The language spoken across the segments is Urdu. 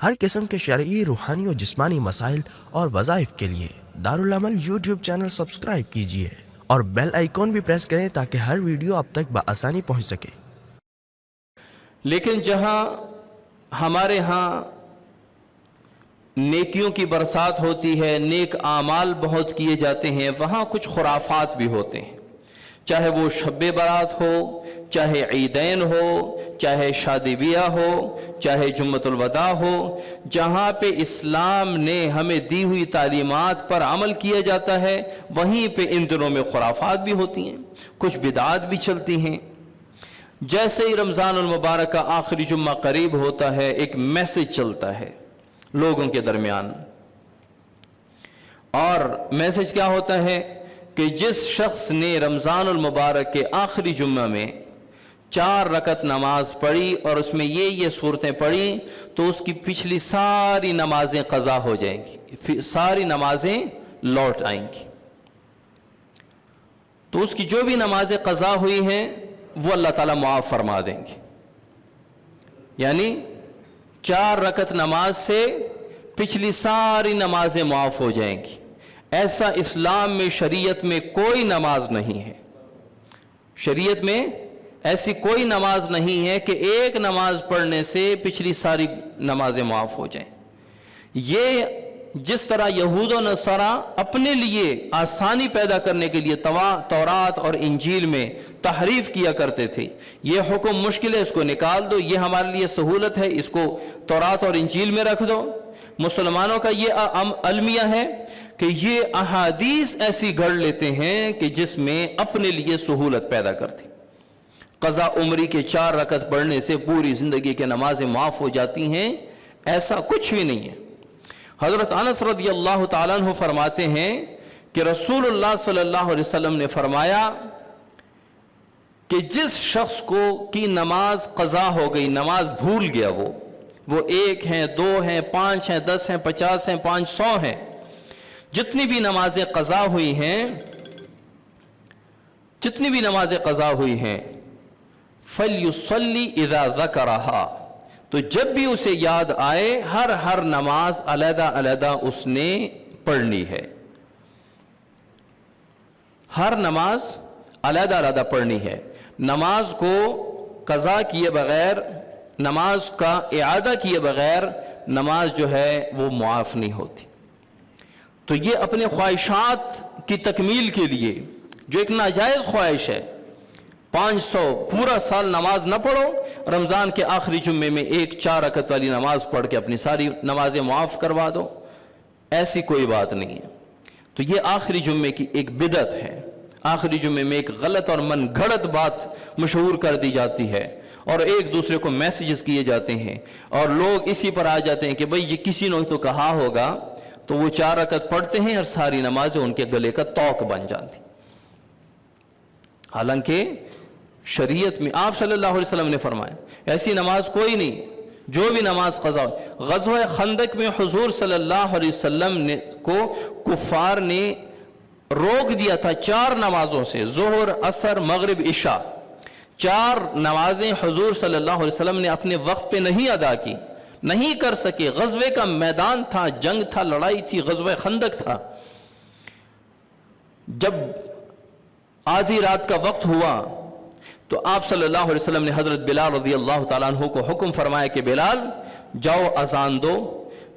ہر قسم کے شرعی، روحانی اور جسمانی مسائل اور وظائف کے لیے دارالعمل یوٹیوب چینل سبسکرائب کیجیے اور بیل آئیکن بھی پریس کریں تاکہ ہر ویڈیو آپ تک بآسانی پہنچ سکے۔ لیکن جہاں ہمارے ہاں نیکیوں کی برسات ہوتی ہے، نیک اعمال بہت کیے جاتے ہیں، وہاں کچھ خرافات بھی ہوتے ہیں، چاہے وہ شب برات ہو، چاہے عیدین ہو، چاہے شادی بیاہ ہو، چاہے جمعۃ الوداع ہو، جہاں پہ اسلام نے ہمیں دی ہوئی تعلیمات پر عمل کیا جاتا ہے وہیں پہ ان دنوں میں خرافات بھی ہوتی ہیں، کچھ بدعات بھی چلتی ہیں۔ جیسے ہی رمضان المبارک کا آخری جمعہ قریب ہوتا ہے، ایک میسج چلتا ہے لوگوں کے درمیان، اور میسج کیا ہوتا ہے کہ جس شخص نے رمضان المبارک کے آخری جمعہ میں 4 رکعت نماز پڑھی اور اس میں یہ صورتیں پڑھی تو اس کی پچھلی ساری نمازیں قضا ہو جائیں گی، ساری نمازیں لوٹ آئیں گی۔ تو اس کی جو بھی نمازیں قضا ہوئی ہیں وہ اللہ تعالیٰ معاف فرما دیں گے، یعنی 4 رکعت نماز سے پچھلی ساری نمازیں معاف ہو جائیں گی۔ ایسا اسلام میں، شریعت میں کوئی نماز نہیں ہے، شریعت میں ایسی کوئی نماز نہیں ہے کہ ایک نماز پڑھنے سے پچھلی ساری نمازیں معاف ہو جائیں۔ یہ جس طرح یہود و نصارہ اپنے لیے آسانی پیدا کرنے کے لیے تورات اور انجیل میں تحریف کیا کرتے تھے، یہ حکم مشکل ہے، اس کو نکال دو، یہ ہمارے لیے سہولت ہے، اس کو تورات اور انجیل میں رکھ دو۔ مسلمانوں کا یہ المیہ ہے کہ یہ احادیث ایسی گھڑ لیتے ہیں کہ جس میں اپنے لیے سہولت پیدا کرتے۔ قضا عمری کے 4 رکعت پڑھنے سے پوری زندگی کے نمازیں معاف ہو جاتی ہیں، ایسا کچھ بھی نہیں ہے۔ حضرت انس رضی اللہ تعالیٰ عنہ فرماتے ہیں کہ رسول اللہ صلی اللہ علیہ وسلم نے فرمایا کہ جس شخص کی نماز قضا ہو گئی، نماز بھول گیا، وہ 1 ہیں، 2 ہیں، 5 ہیں، 10 ہیں، 50 ہیں، 500 ہیں، جتنی بھی نمازیں قضا ہوئی ہیں فَلْيُصَلِّ إِذَا ذَكَرَهَا، تو جب بھی اسے یاد آئے ہر نماز علیحدہ علیحدہ اس نے پڑھنی ہے، ہر نماز علیحدہ علیحدہ پڑھنی ہے۔ نماز کو قضا کیے بغیر، نماز کا اعادہ کیے بغیر نماز جو ہے وہ معاف نہیں ہوتی۔ تو یہ اپنے خواہشات کی تکمیل کے لیے جو ایک ناجائز خواہش ہے، 500 پورا سال نماز نہ پڑھو، رمضان کے آخری جمعے میں 4 رکعت والی نماز پڑھ کے اپنی ساری نمازیں معاف کروا دو، ایسی کوئی بات نہیں ہے۔ تو یہ آخری جمعے کی ایک بدعت ہے، آخری جمعے میں ایک غلط اور من گھڑت بات مشہور کر دی جاتی ہے اور ایک دوسرے کو میسیجز کیے جاتے ہیں اور لوگ اسی پر آ جاتے ہیں کہ بھئی یہ کسی نے تو کہا ہوگا، تو وہ 4 رکعت پڑھتے ہیں اور ساری نمازیں ان کے گلے کا طوق بن جاتی۔ حالانکہ شریعت میں آپ صلی اللہ علیہ وسلم نے فرمایا ایسی نماز کوئی نہیں جو بھی نماز قضا ہو۔ غزوہ خندق میں حضور صلی اللہ علیہ وسلم کو کفار نے روک دیا تھا 4 نمازوں سے، ظہر، عصر، مغرب، عشاء، 4 نمازیں حضور صلی اللہ علیہ وسلم نے اپنے وقت پہ نہیں ادا کی، نہیں کر سکے۔ غزوے کا میدان تھا، جنگ تھا، لڑائی تھی، غزوہ خندق تھا۔ جب آدھی رات کا وقت ہوا تو آپ صلی اللہ علیہ وسلم نے حضرت بلال رضی اللہ تعالیٰ عنہ کو حکم فرمایا کہ بلال جاؤ اذان دو۔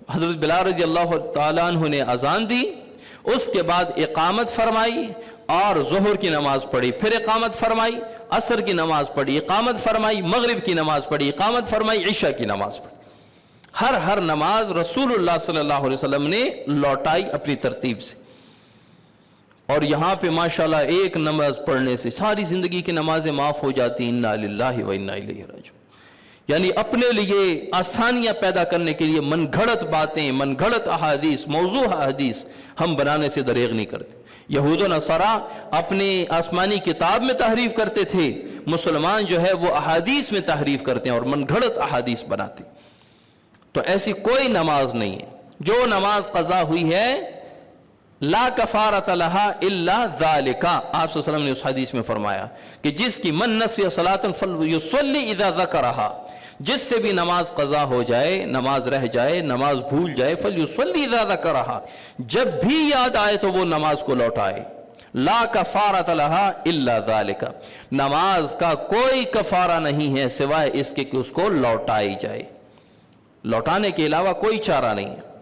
حضرت بلال رضی اللہ تعالیٰ عنہ نے اذان دی، اس کے بعد اقامت فرمائی اور ظہر کی نماز پڑھی، پھر اقامت فرمائی، عصر کی نماز پڑھی، اقامت فرمائی، مغرب کی نماز پڑھی، اقامت فرمائی، عشاء کی نماز پڑھی۔ ہر نماز رسول اللہ صلی اللہ علیہ وسلم نے لوٹائی اپنی ترتیب سے۔ اور یہاں پہ ماشاءاللہ ایک نماز پڑھنے سے ساری زندگی کی نمازیں معاف ہو جاتی۔ انا للہ و انا الیہ راجعون۔ یعنی اپنے لیے آسانیاں پیدا کرنے کے لیے من گھڑت باتیں، من گھڑت احادیث، موضوع احادیث ہم بنانے سے دریغ نہیں کرتے۔ یہود و نصارہ اپنی آسمانی کتاب میں تحریف کرتے تھے، مسلمان جو ہے وہ احادیث میں تحریف کرتے ہیں اور من گھڑت احادیث بناتے۔ تو ایسی کوئی نماز نہیں ہے، جو نماز قضا ہوئی ہے لا کفارۃ لہا الا ذالک، آپ صلی اللہ علیہ وسلم نے اس حدیث میں فرمایا کہ جس کی من نسی صلاۃ فلیصلی اذا ذکرہا، جس سے بھی نماز قضا ہو جائے، نماز رہ جائے، نماز بھول جائے، فلیصلی اذا ذکرہا، جب بھی یاد آئے تو وہ نماز کو لوٹائے۔ لا کفارۃ لہا الا ذالک، نماز کا کوئی کفارہ نہیں ہے سوائے اس کے کہ اس کو لوٹائی جائے، لوٹانے کے علاوہ کوئی چارہ نہیں ہے۔